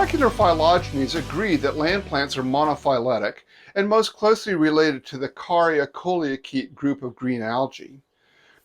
Molecular phylogenies agree that land plants are monophyletic and most closely related to the Caria coleochaete group of green algae.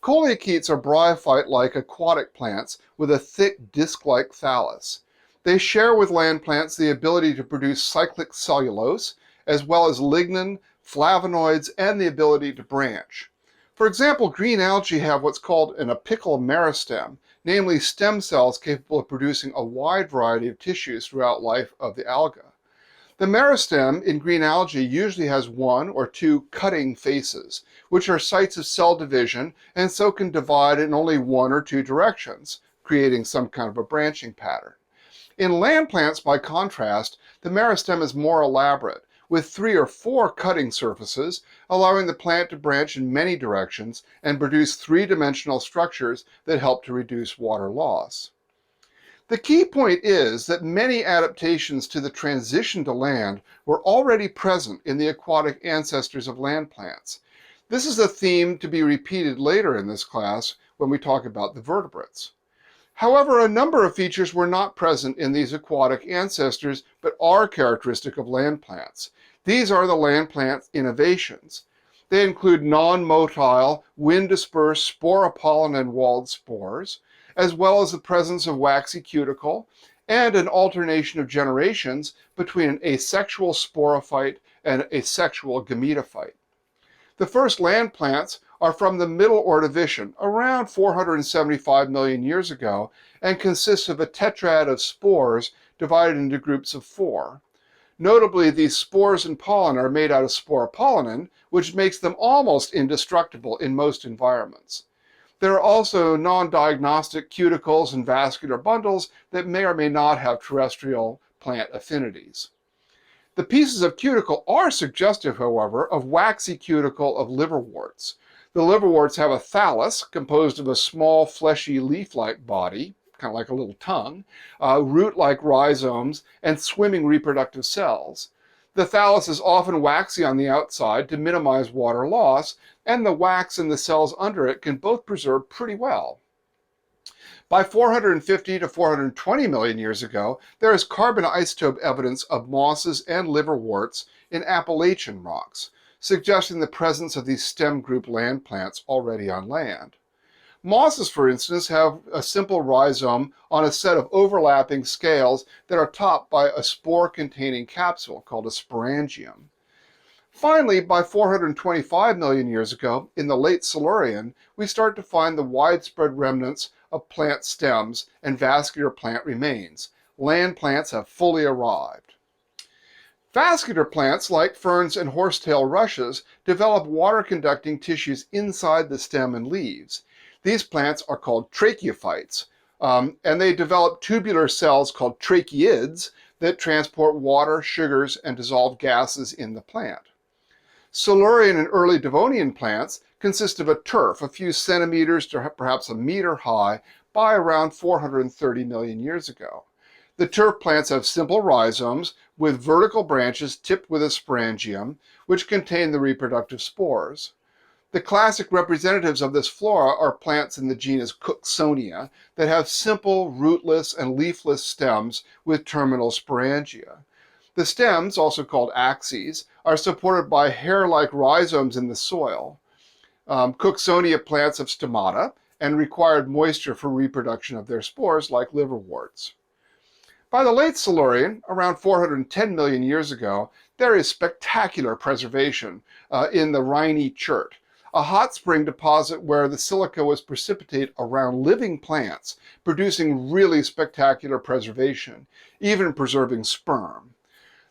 Coleochaetes are bryophyte-like aquatic plants with a thick disc-like thallus. They share with land plants the ability to produce cyclic cellulose, as well as lignin, flavonoids, and the ability to branch. For example, green algae have what's called an apical meristem, namely stem cells capable of producing a wide variety of tissues throughout life of the alga. The meristem in green algae usually has one or two cutting faces, which are sites of cell division and so can divide in only one or two directions, creating some kind of a branching pattern. In land plants, by contrast, the meristem is more elaborate, with 3 or 4 cutting surfaces, allowing the plant to branch in many directions and produce three-dimensional structures that help to reduce water loss. The key point is that many adaptations to the transition to land were already present in the aquatic ancestors of land plants. This is a theme to be repeated later in this class when we talk about the vertebrates. However, a number of features were not present in these aquatic ancestors, but are characteristic of land plants. These are the land plant innovations. They include non-motile, wind-dispersed sporopollen and walled spores, as well as the presence of waxy cuticle and an alternation of generations between an asexual sporophyte and a sexual gametophyte. The first land plants are from the Middle Ordovician, around 475 million years ago, and consist of a tetrad of spores divided into groups of 4. Notably, these spores and pollen are made out of sporopollenin, which makes them almost indestructible in most environments. There are also non-diagnostic cuticles and vascular bundles that may or may not have terrestrial plant affinities. The pieces of cuticle are suggestive, however, of waxy cuticle of liverworts. The liverworts have a thallus composed of a small, fleshy, leaf-like body, kind of like a little tongue, root-like rhizomes, and swimming reproductive cells. The thallus is often waxy on the outside to minimize water loss, and the wax in the cells under it can both preserve pretty well. By 450 to 420 million years ago, there is carbon isotope evidence of mosses and liverworts in Appalachian rocks, suggesting the presence of these stem group land plants already on land. Mosses, for instance, have a simple rhizome on a set of overlapping scales that are topped by a spore-containing capsule called a sporangium. Finally, by 425 million years ago, in the late Silurian, we start to find the widespread remnants of plant stems and vascular plant remains. Land plants have fully arrived. Vascular plants, like ferns and horsetail rushes, develop water-conducting tissues inside the stem and leaves. These plants are called tracheophytes, and they develop tubular cells called tracheids that transport water, sugars, and dissolved gases in the plant. Silurian and early Devonian plants consist of a turf a few centimeters to perhaps a meter high by around 430 million years ago. The turf plants have simple rhizomes with vertical branches tipped with a sporangium, which contain the reproductive spores. The classic representatives of this flora are plants in the genus Cooksonia that have simple, rootless, and leafless stems with terminal sporangia. The stems, also called axes, are supported by hair-like rhizomes in the soil. Cooksonia plants have stomata and required moisture for reproduction of their spores, like liverworts. By the late Silurian, around 410 million years ago, there is spectacular preservation in the Rhinophyte, a hot spring deposit where the silica was precipitated around living plants, producing really spectacular preservation, even preserving sperm.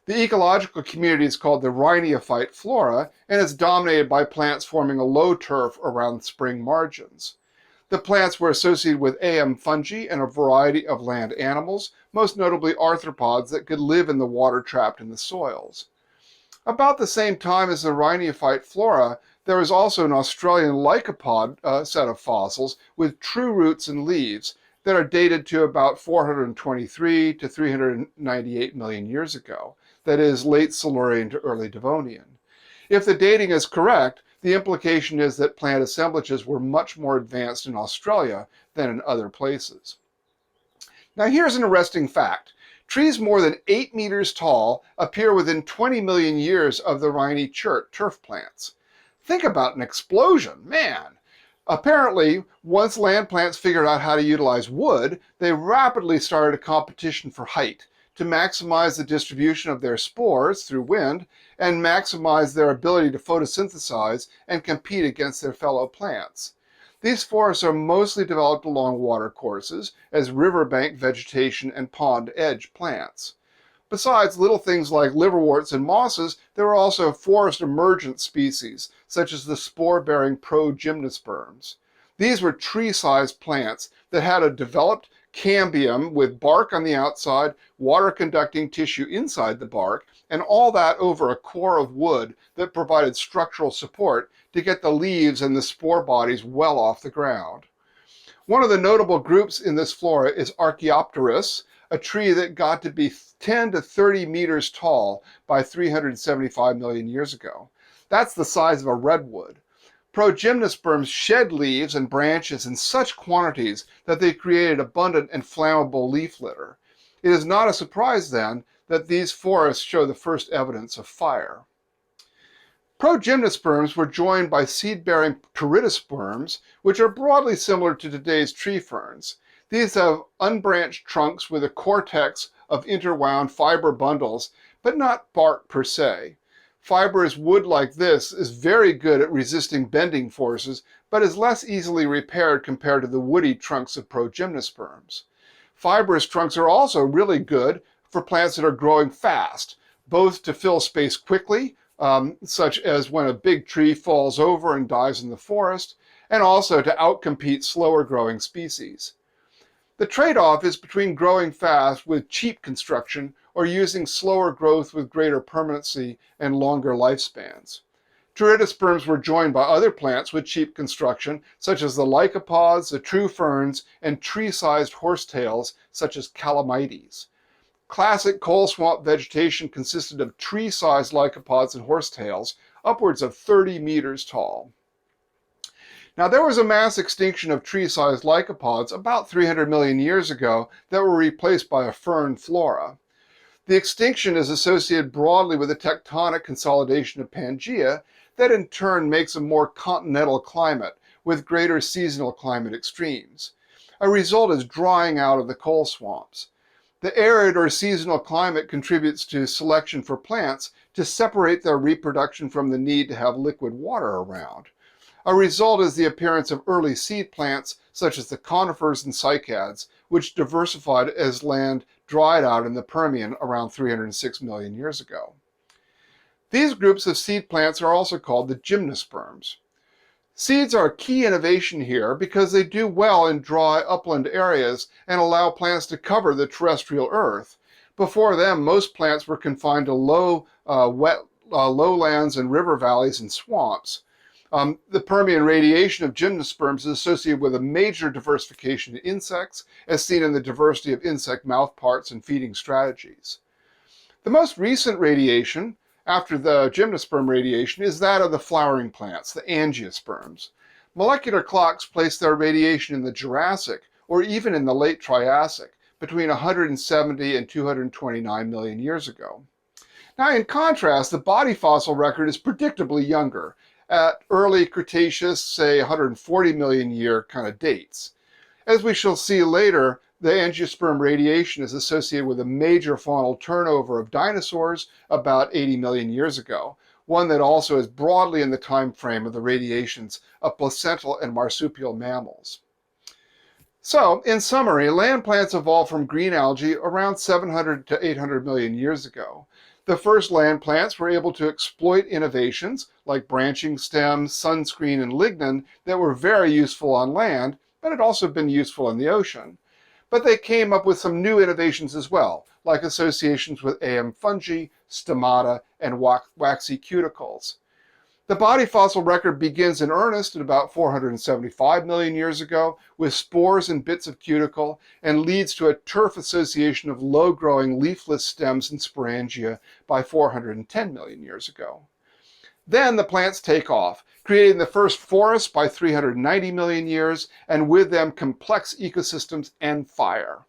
The ecological community is called the Rhinophyte Flora, and is dominated by plants forming a low turf around spring margins. The plants were associated with fungi and a variety of land animals, most notably arthropods that could live in the water trapped in the soils. About the same time as the Rhinophyte Flora, there is also an Australian Lycopod set of fossils with true roots and leaves that are dated to about 423 to 398 million years ago. That is, late Silurian to early Devonian. If the dating is correct, the implication is that plant assemblages were much more advanced in Australia than in other places. Now here's an interesting fact. Trees more than 8 meters tall appear within 20 million years of the Rhinophyte turf plants. Think about an explosion, man! Apparently, once land plants figured out how to utilize wood, they rapidly started a competition for height to maximize the distribution of their spores through wind and maximize their ability to photosynthesize and compete against their fellow plants. These forests are mostly developed along watercourses as riverbank vegetation and pond edge plants. Besides little things like liverworts and mosses, there are also forest emergent species, such as the spore-bearing Gymnosperms. These were tree-sized plants that had a developed cambium with bark on the outside, water-conducting tissue inside the bark, and all that over a core of wood that provided structural support to get the leaves and the spore bodies well off the ground. One of the notable groups in this flora is Archaeopterus, a tree that got to be 10 to 30 meters tall by 375 million years ago. That's the size of a redwood. Gymnosperms shed leaves and branches in such quantities that they created abundant and flammable leaf litter. It is not a surprise, then, that these forests show the first evidence of fire. Gymnosperms were joined by seed-bearing terrestrials, which are broadly similar to today's tree ferns. These have unbranched trunks with a cortex of interwound fiber bundles, but not bark per se. Fibrous wood like this is very good at resisting bending forces, but is less easily repaired compared to the woody trunks of Gymnosperms. Fibrous trunks are also really good for plants that are growing fast, both to fill space quickly, such as when a big tree falls over and dies in the forest, and also to outcompete slower growing species. The trade-off is between growing fast with cheap construction or using slower growth with greater permanency and longer lifespans. Terrestrials were joined by other plants with cheap construction, such as the Lycopods, the true ferns, and tree-sized horsetails, such as calamites. Classic coal swamp vegetation consisted of tree-sized lycopods and horsetails, upwards of 30 meters tall. Now, there was a mass extinction of tree-sized lycopods about 300 million years ago that were replaced by a fern flora. The extinction is associated broadly with a tectonic consolidation of Pangaea that in turn makes a more continental climate with greater seasonal climate extremes. A result is drying out of the coal swamps. The arid or seasonal climate contributes to selection for plants to separate their reproduction from the need to have liquid water around. A result is the appearance of early seed plants, such as the conifers and cycads, which diversified as land dried out in the Permian around 306 million years ago. These groups of seed plants are also called the Gymnosperms. Seeds are a key innovation here because they do well in dry upland areas and allow plants to cover the terrestrial earth. Before them, most plants were confined to wet lowlands and river valleys and swamps. The Permian radiation of Gymnosperms is associated with a major diversification in insects, as seen in the diversity of insect mouthparts and feeding strategies. The most recent radiation, after the gymnosperm radiation, is that of the flowering plants, the angiosperms. Molecular clocks place their radiation in the Jurassic, or even in the late Triassic, between 170 and 229 million years ago. Now, in contrast, the body fossil record is predictably younger, at early Cretaceous, say 140 million year kind of dates. As we shall see later, the angiosperm radiation is associated with a major faunal turnover of dinosaurs about 80 million years ago, one that also is broadly in the time frame of the radiations of placental and marsupial mammals. So, in summary, land plants evolved from green algae around 700 to 800 million years ago. The first land plants were able to exploit innovations like branching stems, sunscreen, and lignin that were very useful on land, but had also been useful in the ocean. But they came up with some new innovations as well, like associations with fungi, stomata, and waxy cuticles. The body fossil record begins in earnest at about 475 million years ago with spores and bits of cuticle and leads to a turf association of low-growing leafless stems and sporangia by 410 million years ago. Then the plants take off, creating the first forests by 390 million years, and with them complex ecosystems and fire.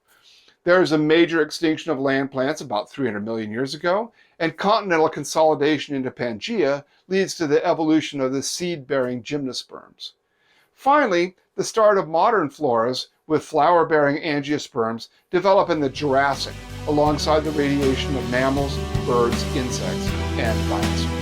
There is a major extinction of land plants about 300 million years ago, and continental consolidation into Pangaea leads to the evolution of the seed-bearing Gymnosperms. Finally, the start of modern floras with flower-bearing angiosperms develop in the Jurassic, alongside the radiation of mammals, birds, insects, and dinosaurs.